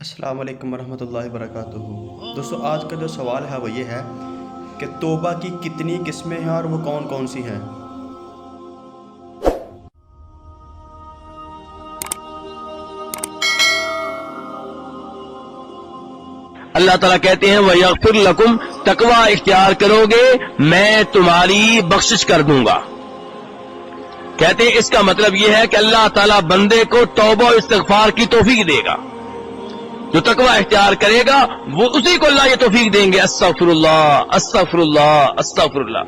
السلام علیکم ورحمۃ اللہ وبرکاتہ۔ دوستو آج کا جو سوال ہے وہ یہ ہے کہ توبہ کی کتنی قسمیں ہیں اور وہ کون کون سی ہیں؟ اللہ تعالیٰ کہتے ہیں وَيَغْفِرْ لَكُمْ، تقوی اختیار کرو گے میں تمہاری بخشش کر دوں گا۔ کہتے ہیں اس کا مطلب یہ ہے کہ اللہ تعالیٰ بندے کو توبہ و استغفار کی توفیق دے گا۔ جو تقوی اختیار کرے گا وہ اسی کو اللہ یہ توفیق دیں گے۔ استغفر اللہ استغفر اللہ استغفر اللہ۔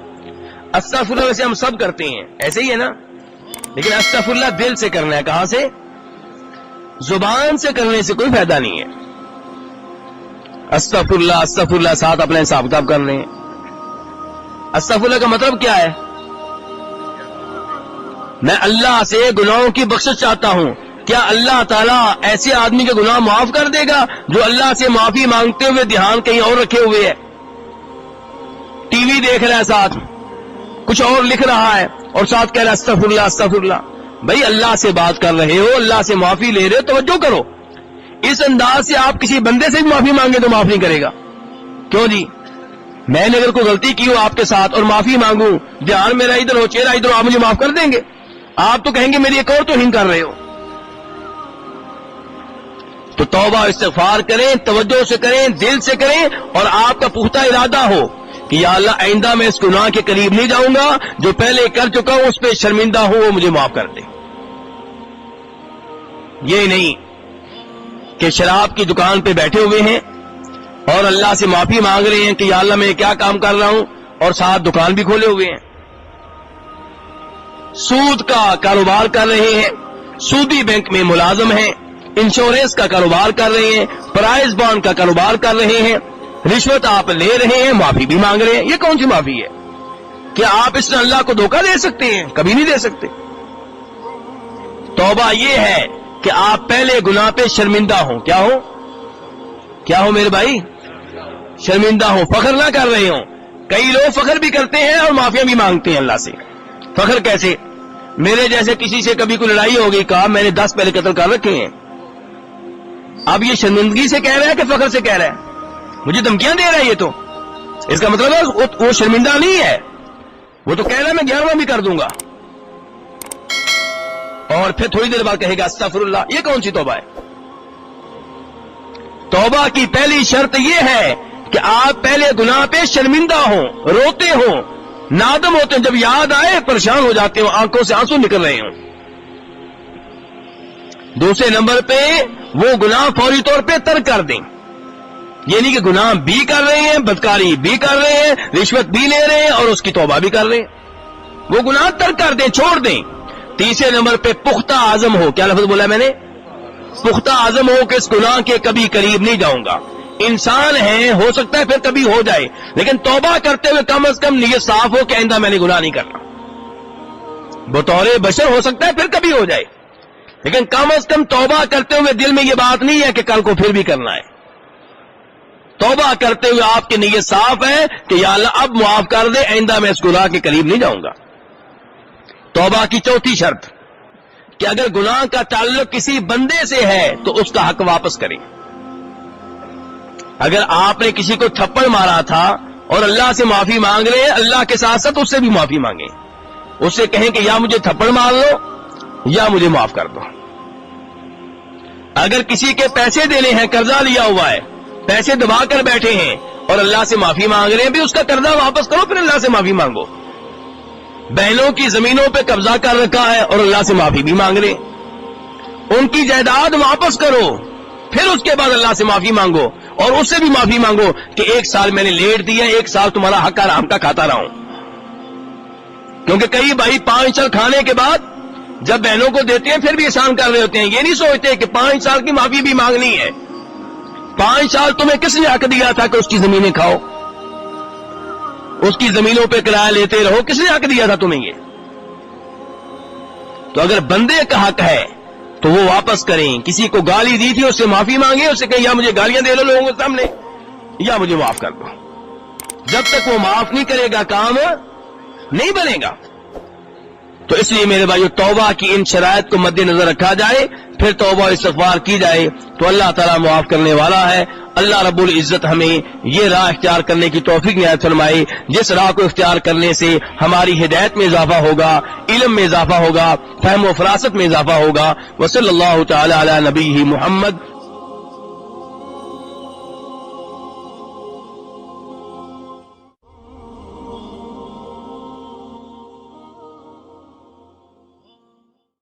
استغفر اللہ ویسے ہم سب کرتے ہیں، ایسے ہی ہے نا، لیکن استغفر اللہ دل سے کرنا ہے۔ کہاں سے؟ زبان سے کرنے سے کوئی فائدہ نہیں ہے۔ استغفر اللہ ساتھ اپنا حساب کتاب کر رہے ہیں۔ استغفر اللہ کا مطلب کیا ہے؟ میں اللہ سے گناہوں کی بخشش چاہتا ہوں۔ کیا اللہ تعالیٰ ایسے آدمی کے گناہ معاف کر دے گا جو اللہ سے معافی مانگتے ہوئے دھیان کہیں اور رکھے ہوئے ہے، ٹی وی دیکھ رہا ہے، ساتھ کچھ اور لکھ رہا ہے اور ساتھ کہہ رہا ہے استغفر اللہ استغفر اللہ؟ بھائی اللہ سے بات کر رہے ہو، اللہ سے معافی لے رہے ہو، توجہ کرو۔ اس انداز سے آپ کسی بندے سے بھی معافی مانگے تو معاف نہیں کرے گا۔ کیوں جی؟ میں نے اگر کوئی غلطی کی ہو آپ کے ساتھ اور معافی مانگوں، دھیان میرا ادھر ہو، چہرہ ادھر ہو، آپ مجھے معاف کر دیں گے؟ آپ تو کہیں گے میری ایک اور توہین کر رہے ہو۔ تو توبہ استغفار کریں، توجہ سے کریں، دل سے کریں، اور آپ کا پختہ ارادہ ہو کہ یا اللہ آئندہ میں اس گناہ کے قریب نہیں جاؤں گا، جو پہلے کر چکا ہوں اس پہ شرمندہ ہوں، وہ مجھے معاف کر دے۔ یہ نہیں کہ شراب کی دکان پہ بیٹھے ہوئے ہیں اور اللہ سے معافی مانگ رہے ہیں کہ یا اللہ میں کیا کام کر رہا ہوں، اور ساتھ دکان بھی کھولے ہوئے ہیں۔ سود کا کاروبار کر رہے ہیں، سودی بینک میں ملازم ہیں، انشورنس کا کاروبار کر رہے ہیں، پرائز بانڈ کا کاروبار کر رہے ہیں، رشوت آپ لے رہے ہیں، معافی بھی مانگ رہے ہیں۔ یہ کون سی معافی ہے؟ کیا آپ اس نے اللہ کو دھوکہ دے سکتے ہیں؟ کبھی نہیں دے سکتے۔ توبہ یہ ہے کہ آپ پہلے گناہ پہ شرمندہ ہوں۔ کیا ہو میرے بھائی؟ شرمندہ ہوں، فخر نہ کر رہے ہوں۔ کئی لوگ فخر بھی کرتے ہیں اور معافیاں بھی مانگتے ہیں اللہ سے۔ فخر کیسے؟ میرے جیسے کسی سے کبھی کوئی لڑائی ہو گئی، کہا میں نے 10 پہلے قتل کر رکھے ہیں، اب یہ شرمندگی سے کہہ رہا ہے کہ فخر سے کہہ رہا ہے؟ مجھے دھمکیاں دے رہا ہے یہ تو، اس کا مطلب ہے وہ شرمندہ نہیں ہے، وہ تو کہہ رہا ہے میں 11واں بھی کر دوں گا، اور پھر تھوڑی دیر بعد کہے گا استغفر اللہ۔ یہ کون سی توبہ ہے؟ توبہ کی پہلی شرط یہ ہے کہ آپ پہلے گناہ پہ شرمندہ ہوں، روتے ہوں، نادم ہوتے ہیں، جب یاد آئے پریشان ہو جاتے ہوں، آنکھوں سے آنسو نکل رہے ہوں۔ دوسرے نمبر پہ وہ گناہ فوری طور پہ ترک کر دیں۔ یہ نہیں کہ گناہ بھی کر رہے ہیں، بدکاری بھی کر رہے ہیں، رشوت بھی لے رہے ہیں اور اس کی توبہ بھی کر رہے ہیں، وہ گناہ ترک کر دیں، چھوڑ دیں۔ تیسرے نمبر پہ پختہ عزم ہو۔ کیا لفظ بولا میں نے؟ پختہ عزم ہو کہ اس گناہ کے کبھی قریب نہیں جاؤں گا۔ انسان ہیں، ہو سکتا ہے پھر کبھی ہو جائے، لیکن توبہ کرتے ہوئے کم از کم نیت صاف ہو کہ آئندہ میں نے گناہ نہیں کرنا۔ بطور بشر ہو سکتا ہے پھر کبھی ہو جائے، لیکن کم از کم توبہ کرتے ہوئے دل میں یہ بات نہیں ہے کہ کل کو پھر بھی کرنا ہے۔ توبہ کرتے ہوئے آپ کی نیت صاف ہے کہ یا اللہ اب معاف کر دے، آئندہ میں اس گناہ کے قریب نہیں جاؤں گا۔ توبہ کی چوتھی شرط کہ اگر گناہ کا تعلق کسی بندے سے ہے تو اس کا حق واپس کریں۔ اگر آپ نے کسی کو تھپڑ مارا تھا اور اللہ سے معافی مانگ رہے ہیں، اللہ کے ساتھ ساتھ اس سے بھی معافی مانگیں، اس سے کہیں کہ یا مجھے تھپڑ مار لو یا مجھے معاف کر دو۔ اگر کسی کے پیسے دینے ہیں، قرضہ لیا ہوا ہے، پیسے دبا کر بیٹھے ہیں اور اللہ سے معافی مانگ رہے ہیں، بھی اس کا قرضہ واپس کرو، پھر اللہ سے معافی مانگو۔ بہنوں کی زمینوں پہ قبضہ کر رکھا ہے اور اللہ سے معافی بھی مانگ رہے ہیں، ان کی جائیداد واپس کرو، پھر اس کے بعد اللہ سے معافی مانگو، اور اس سے بھی معافی مانگو کہ 1 سال میں نے لیٹ دیا، 1 سال تمہارا حق حرام کا کھاتا رہا ہوں۔ کیونکہ کئی بھائی 5 سال کھانے کے بعد جب بہنوں کو دیتے ہیں پھر بھی احسان کر رہے ہوتے ہیں، یہ نہیں سوچتے کہ 5 سال کی معافی بھی مانگنی ہے۔ 5 سال تمہیں کس نے حق دیا تھا کہ اس کی زمینیں کھاؤ، اس کی زمینوں پہ کرایہ لیتے رہو؟ کس نے حق دیا تھا تمہیں یہ؟ تو اگر بندے کا حق ہے تو وہ واپس کریں۔ کسی کو گالی دی تھی اس سے معافی مانگے، اس سے کہیں یا مجھے گالیاں دے لو لوگوں کے سامنے یا مجھے معاف کر دو۔ جب تک وہ معاف نہیں کرے گا کام نہیں بنے گا۔ تو اس لیے میرے بھائیو توبہ کی ان شرائط کو مد نظر رکھا جائے، پھر توبہ و استغفار کی جائے تو اللہ تعالیٰ معاف کرنے والا ہے۔ اللہ رب العزت ہمیں یہ راہ اختیار کرنے کی توفیق عنایت فرمائے جس راہ کو اختیار کرنے سے ہماری ہدایت میں اضافہ ہوگا، علم میں اضافہ ہوگا، فہم و فراست میں اضافہ ہوگا۔ وصلی اللہ تعالی علی نبیہ محمد